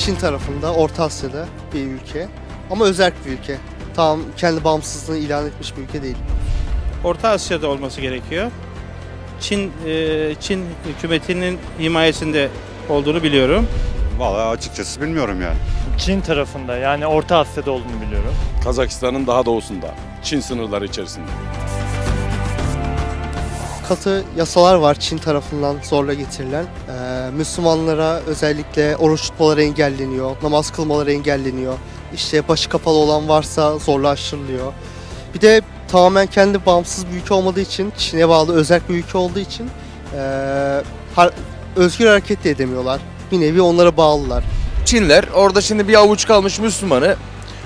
Çin tarafında, Orta Asya'da bir ülke. Ama özerk bir ülke. Tam kendi bağımsızlığını ilan etmiş bir ülke değil. Orta Asya'da olması gerekiyor. Çin hükümetinin himayesinde olduğunu biliyorum. Vallahi açıkçası bilmiyorum yani. Çin tarafında, yani Orta Asya'da olduğunu biliyorum. Kazakistan'ın daha doğusunda, Çin sınırları içerisinde. Katı yasalar var Çin tarafından zorla getirilen. Müslümanlara özellikle oruç tutmaları engelleniyor, namaz kılmaları engelleniyor. İşte başı kapalı olan varsa zorlaştırılıyor. Bir de tamamen kendi bağımsız bir ülke olmadığı için, Çin'e bağlı özerk bir ülke olduğu için özgür hareket de edemiyorlar. Bir nevi onlara bağlılar. Çinler orada şimdi bir avuç kalmış Müslümanı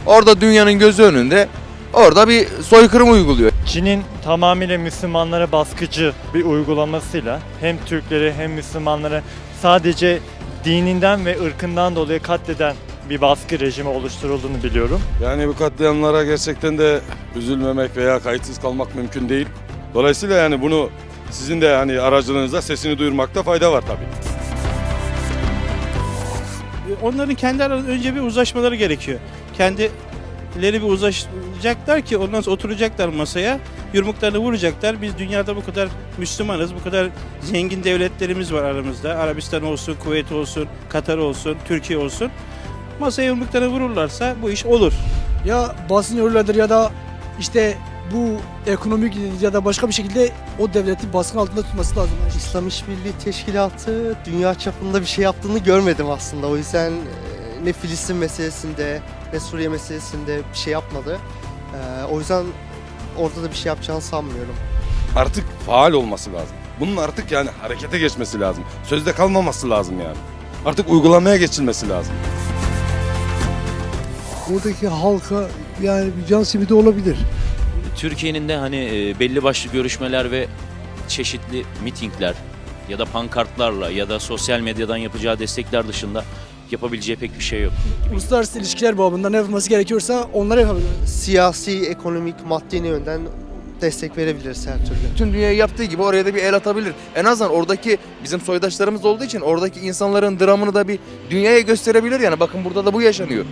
orada dünyanın gözü önünde orada bir soykırım uyguluyor. Çin'in tamamıyla Müslümanlara baskıcı bir uygulamasıyla hem Türkleri hem Müslümanları sadece dininden ve ırkından dolayı katleden bir baskı rejimi oluşturulduğunu biliyorum. Yani bu katliamlara gerçekten de üzülmemek veya kayıtsız kalmak mümkün değil. Dolayısıyla yani bunu sizin de yani aracılığınızda sesini duyurmakta fayda var tabii. Onların kendi aralarında önce bir uzlaşmaları gerekiyor. Kendileri bir uzlaşacaklar ki ondan sonra oturacaklar masaya, yumruklarını vuracaklar. Biz dünyada bu kadar Müslümanız, bu kadar zengin devletlerimiz var aramızda. Arabistan olsun, Kuveyt olsun, Katar olsun, Türkiye olsun. Masaya yumruklarını vururlarsa bu iş olur. Ya basın öyledir ya da işte bu ekonomik ya da başka bir şekilde o devleti baskın altında tutması lazım. İslam İşbirliği Teşkilatı dünya çapında bir şey yaptığını görmedim aslında. O yüzden ne Filistin meselesinde ne Suriye meselesinde bir şey yapmadı. O yüzden orada da bir şey yapacağını sanmıyorum. Artık faal olması lazım. Bunun artık yani harekete geçmesi lazım. Sözde kalmaması lazım yani. Artık uygulamaya geçilmesi lazım. Buradaki halka yani bir can simidi olabilir. Türkiye'nin de hani belli başlı görüşmeler ve çeşitli mitingler ya da pankartlarla ya da sosyal medyadan yapacağı destekler dışında yapabileceği pek bir şey yok. Uluslararası ilişkiler babında ne yapılması gerekiyorsa onları yapabilir. Siyasi, ekonomik, maddi yönden destek verebiliriz her türlü. Tüm dünyayı yaptığı gibi oraya da bir el atabilir. En azından oradaki bizim soydaşlarımız olduğu için oradaki insanların dramını da bir dünyaya gösterebilir yani bakın burada da bu yaşanıyor.